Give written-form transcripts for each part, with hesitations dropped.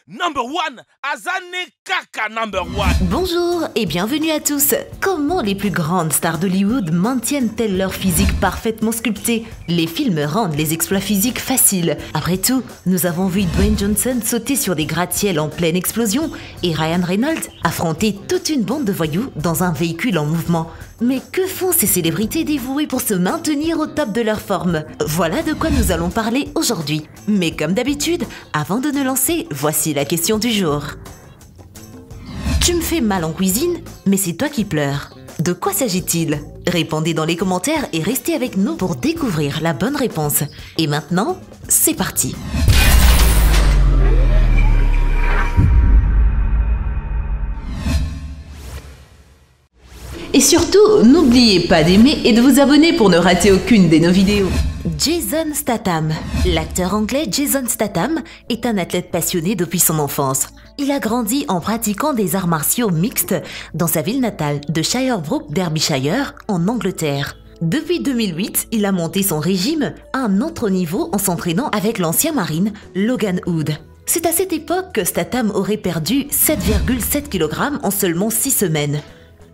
Number one, Azane Kaka number one. Bonjour et bienvenue à tous. Comment les plus grandes stars d'Hollywood maintiennent-elles leur physique parfaitement sculpté? Les films rendent les exploits physiques faciles. Après tout, nous avons vu Dwayne Johnson sauter sur des gratte-ciels en pleine explosion et Ryan Reynolds affronter toute une bande de voyous dans un véhicule en mouvement. Mais que font ces célébrités dévouées pour se maintenir au top de leur forme? Voilà de quoi nous allons parler aujourd'hui. Mais comme d'habitude, avant de nous lancer, voici la question du jour. Tu me fais mal en cuisine, mais c'est toi qui pleures. De quoi s'agit-il? Répondez dans les commentaires et restez avec nous pour découvrir la bonne réponse. Et maintenant, c'est parti! Et surtout, n'oubliez pas d'aimer et de vous abonner pour ne rater aucune de nos vidéos. Jason Statham. L'acteur anglais Jason Statham est un athlète passionné depuis son enfance. Il a grandi en pratiquant des arts martiaux mixtes dans sa ville natale de Shirebrook, Derbyshire, en Angleterre. Depuis 2008, il a monté son régime à un autre niveau en s'entraînant avec l'ancien marine Logan Hood. C'est à cette époque que Statham aurait perdu 7,7 kg en seulement 6 semaines.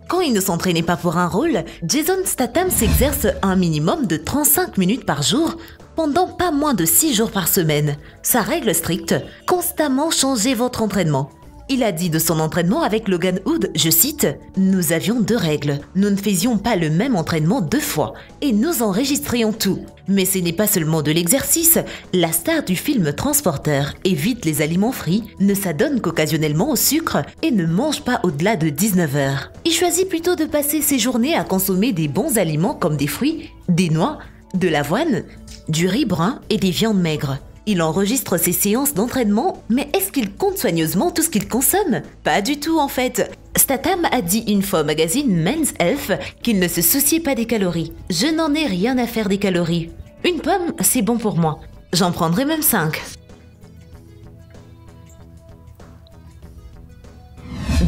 Quand il ne s'entraînait pas pour un rôle, Jason Statham s'exerce un minimum de 35 minutes par jour pendant pas moins de 6 jours par semaine. Sa règle stricte, constamment changer votre entraînement. Il a dit de son entraînement avec Logan Hood, je cite, « Nous avions 2 règles. Nous ne faisions pas le même entraînement 2 fois et nous enregistrions tout. Mais ce n'est pas seulement de l'exercice. La star du film Transporteur évite les aliments frits, ne s'adonne qu'occasionnellement au sucre et ne mange pas au-delà de 19 heures. Il choisit plutôt de passer ses journées à consommer des bons aliments comme des fruits, des noix, de l'avoine, du riz brun et des viandes maigres. Il enregistre ses séances d'entraînement, mais est-ce qu'il compte soigneusement tout ce qu'il consomme? Pas du tout en fait. Statham a dit une fois au magazine Men's Health qu'il ne se souciait pas des calories. Je n'en ai rien à faire des calories. Une pomme, c'est bon pour moi. J'en prendrai même 5.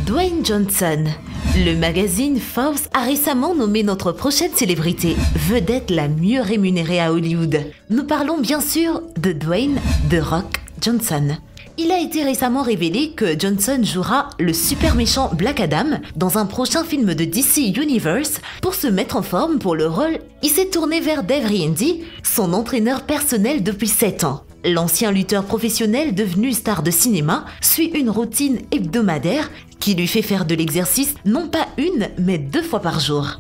Dwayne Johnson. Le magazine Forbes a récemment nommé notre prochaine célébrité vedette la mieux rémunérée à Hollywood. Nous parlons bien sûr de Dwayne The Rock Johnson. Il a été récemment révélé que Johnson jouera le super méchant Black Adam dans un prochain film de DC Universe. Pour se mettre en forme pour le rôle, il s'est tourné vers Dave Riendi, son entraîneur personnel depuis 7 ans. L'ancien lutteur professionnel devenu star de cinéma suit une routine hebdomadaire qui lui fait faire de l'exercice non pas 1 mais 2 fois par jour.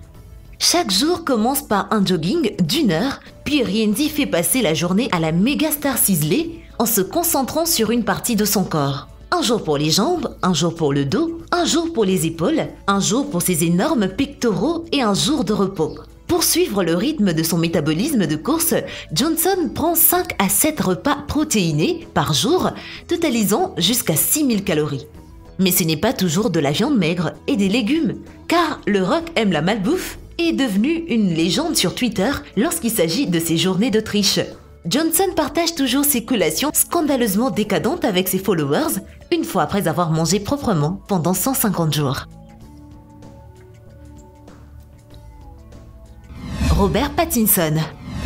Chaque jour commence par un jogging d'1 heure, puis Riendi fait passer la journée à la méga star ciselée en se concentrant sur une partie de son corps. Un jour pour les jambes, un jour pour le dos, un jour pour les épaules, un jour pour ses énormes pectoraux et un jour de repos. Pour suivre le rythme de son métabolisme de course, Johnson prend 5 à 7 repas protéinés par jour, totalisant jusqu'à 6000 calories. Mais ce n'est pas toujours de la viande maigre et des légumes, car le Rock aime la malbouffe et est devenu une légende sur Twitter lorsqu'il s'agit de ses journées de triche. Johnson partage toujours ses collations scandaleusement décadentes avec ses followers, une fois après avoir mangé proprement pendant 150 jours. Robert Pattinson.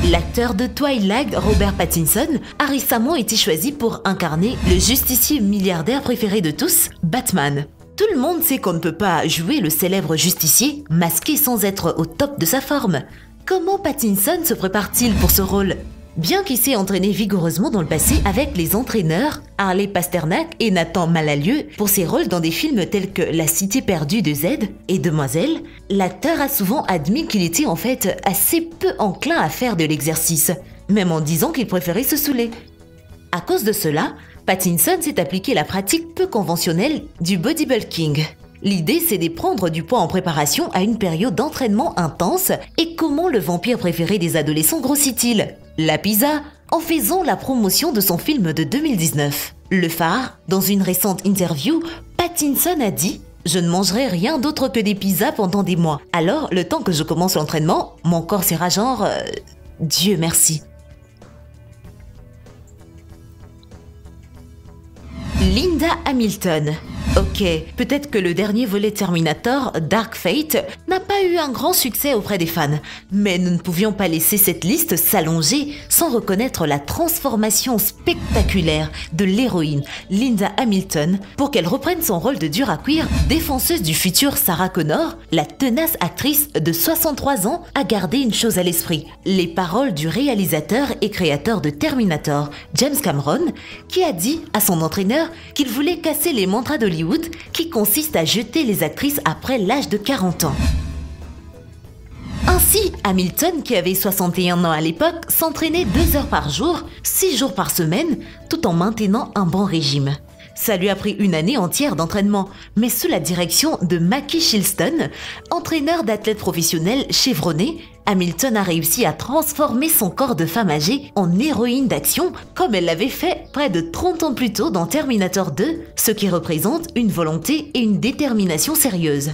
L'acteur de Twilight, Robert Pattinson, a récemment été choisi pour incarner le justicier milliardaire préféré de tous, Batman. Tout le monde sait qu'on ne peut pas jouer le célèbre justicier masqué sans être au top de sa forme. Comment Pattinson se prépare-t-il pour ce rôle? Bien qu'il s'est entraîné vigoureusement dans le passé avec les entraîneurs Harley Pasternak et Nathan Malalieu pour ses rôles dans des films tels que La Cité perdue de Z et Demoiselle, l'acteur a souvent admis qu'il était en fait assez peu enclin à faire de l'exercice, même en disant qu'il préférait se saouler. À cause de cela, Pattinson s'est appliqué la pratique peu conventionnelle du bodybuilding. L'idée, c'est de prendre du poids en préparation à une période d'entraînement intense. Et comment le vampire préféré des adolescents grossit-il? La pizza, en faisant la promotion de son film de 2019. Le Phare, dans une récente interview, Pattinson a dit « Je ne mangerai rien d'autre que des pizzas pendant des mois. Alors, le temps que je commence l'entraînement, mon corps sera genre... Dieu merci. » Linda Hamilton. Ok, peut-être que le dernier volet Terminator, Dark Fate, n'a pas eu un grand succès auprès des fans, mais nous ne pouvions pas laisser cette liste s'allonger sans reconnaître la transformation spectaculaire de l'héroïne Linda Hamilton pour qu'elle reprenne son rôle de dur à cuire, défenseuse du futur Sarah Connor. La tenace actrice de 63 ans a gardé une chose à l'esprit, les paroles du réalisateur et créateur de Terminator, James Cameron, qui a dit à son entraîneur qu'il voulait casser les mantras d'Hollywood qui consiste à jeter les actrices après l'âge de 40 ans. Ainsi, Hamilton, qui avait 61 ans à l'époque, s'entraînait 2 heures par jour, 6 jours par semaine, tout en maintenant un bon régime. Ça lui a pris une année entière d'entraînement, mais sous la direction de Mackie Shilston, entraîneur d'athlètes professionnels chevronné, Hamilton a réussi à transformer son corps de femme âgée en héroïne d'action, comme elle l'avait fait près de 30 ans plus tôt dans Terminator 2, ce qui représente une volonté et une détermination sérieuse.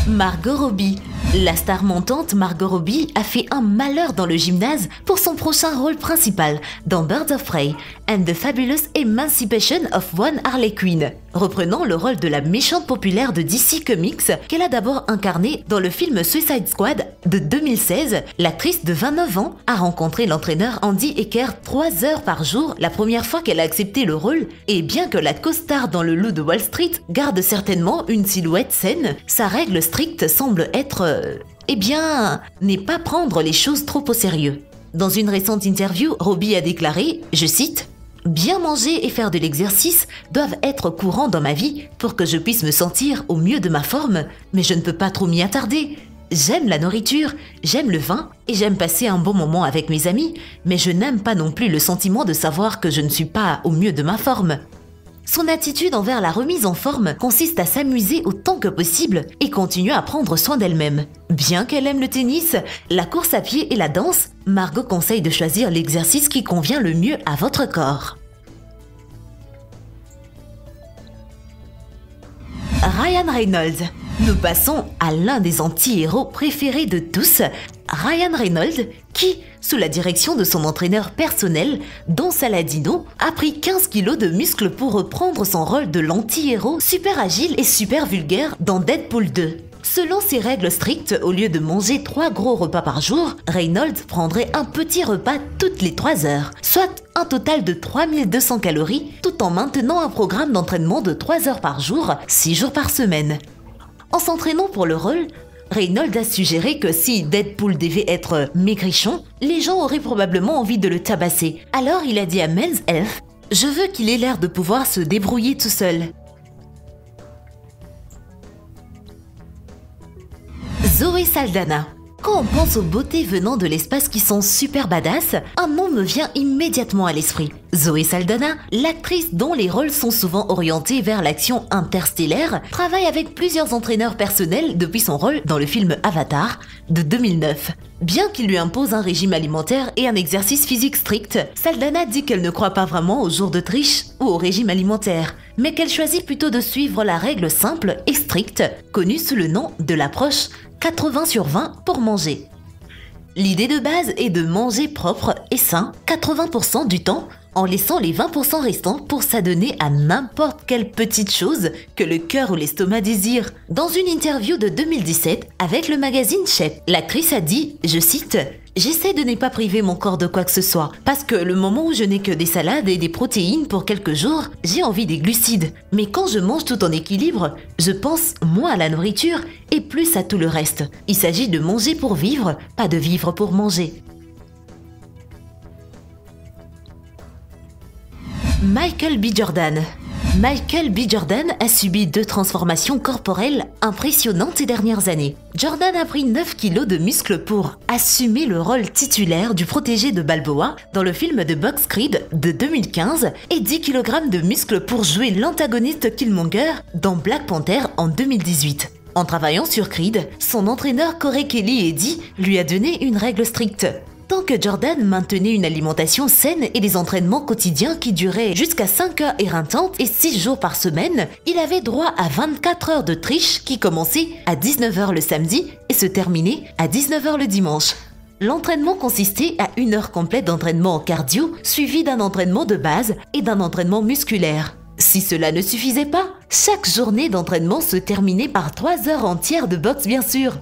Margot Robbie. La star montante Margot Robbie a fait un malheur dans le gymnase pour son prochain rôle principal dans Birds of Prey and the Fabulous Emancipation of One Harley Quinn, reprenant le rôle de la méchante populaire de DC Comics qu'elle a d'abord incarné dans le film Suicide Squad de 2016. L'actrice de 29 ans a rencontré l'entraîneur Andy Eckert 3 heures par jour la première fois qu'elle a accepté le rôle, et bien que la co-star dans Le Loup de Wall Street garde certainement une silhouette saine, sa règle stricte semble être n'est pas prendre les choses trop au sérieux. Dans une récente interview, Robbie a déclaré, je cite, « Bien manger et faire de l'exercice doivent être courants dans ma vie pour que je puisse me sentir au mieux de ma forme, mais je ne peux pas trop m'y attarder. J'aime la nourriture, j'aime le vin et j'aime passer un bon moment avec mes amis, mais je n'aime pas non plus le sentiment de savoir que je ne suis pas au mieux de ma forme. » Son attitude envers la remise en forme consiste à s'amuser autant que possible et continuer à prendre soin d'elle-même. Bien qu'elle aime le tennis, la course à pied et la danse, Margot conseille de choisir l'exercice qui convient le mieux à votre corps. Ryan Reynolds. Nous passons à l'un des anti-héros préférés de tous, Ryan Reynolds, qui, sous la direction de son entraîneur personnel, Don Saladino, a pris 15 kilos de muscles pour reprendre son rôle de l'anti-héros super agile et super vulgaire dans Deadpool 2. Selon ses règles strictes, au lieu de manger 3 gros repas par jour, Reynolds prendrait un petit repas toutes les 3 heures, soit un total de 3200 calories, tout en maintenant un programme d'entraînement de 3 heures par jour, 6 jours par semaine. En s'entraînant pour le rôle, Reynolds a suggéré que si Deadpool devait être maigrichon, les gens auraient probablement envie de le tabasser. Alors il a dit à Men's Health, « Je veux qu'il ait l'air de pouvoir se débrouiller tout seul. » Zoé Saldana. Quand on pense aux beautés venant de l'espace qui sont super badass, un nom me vient immédiatement à l'esprit. Zoé Saldana, l'actrice dont les rôles sont souvent orientés vers l'action interstellaire, travaille avec plusieurs entraîneurs personnels depuis son rôle dans le film Avatar de 2009. Bien qu'il lui impose un régime alimentaire et un exercice physique strict, Saldana dit qu'elle ne croit pas vraiment aux jours de triche ou au régime alimentaire, mais qu'elle choisit plutôt de suivre la règle simple et stricte, connue sous le nom de l'approche 80/20 pour manger. L'idée de base est de manger propre et sain 80% du temps, en laissant les 20% restants pour s'adonner à n'importe quelle petite chose que le cœur ou l'estomac désire. Dans une interview de 2017 avec le magazine Shape, l'actrice a dit, je cite, « J'essaie de ne pas priver mon corps de quoi que ce soit, parce que le moment où je n'ai que des salades et des protéines pour quelques jours, j'ai envie des glucides. Mais quand je mange tout en équilibre, je pense moins à la nourriture et plus à tout le reste. Il s'agit de manger pour vivre, pas de vivre pour manger. » Michael B. Jordan. Michael B. Jordan a subi 2 transformations corporelles impressionnantes ces dernières années. Jordan a pris 9 kilos de muscles pour assumer le rôle titulaire du protégé de Balboa dans le film de boxe Creed de 2015 et 10 kg de muscles pour jouer l'antagoniste Killmonger dans Black Panther en 2018. En travaillant sur Creed, son entraîneur Corey Kelly Eddy lui a donné une règle stricte. Tant que Jordan maintenait une alimentation saine et des entraînements quotidiens qui duraient jusqu'à 5 heures éreintantes et 6 jours par semaine, il avait droit à 24 heures de triche qui commençaient à 19 h le samedi et se terminaient à 19 h le dimanche. L'entraînement consistait à 1 heure complète d'entraînement en cardio, suivi d'un entraînement de base et d'un entraînement musculaire. Si cela ne suffisait pas, chaque journée d'entraînement se terminait par 3 heures entières de boxe bien sûr.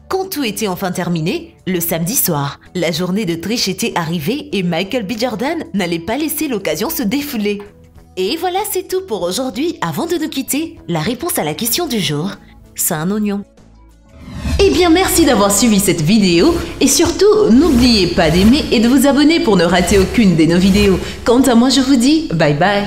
Quand tout était enfin terminé, le samedi soir, la journée de triche était arrivée et Michael B. Jordan n'allait pas laisser l'occasion se défouler. Et voilà, c'est tout pour aujourd'hui. Avant de nous quitter, la réponse à la question du jour, c'est un oignon. Eh bien, merci d'avoir suivi cette vidéo et surtout, n'oubliez pas d'aimer et de vous abonner pour ne rater aucune de nos vidéos. Quant à moi, je vous dis bye bye.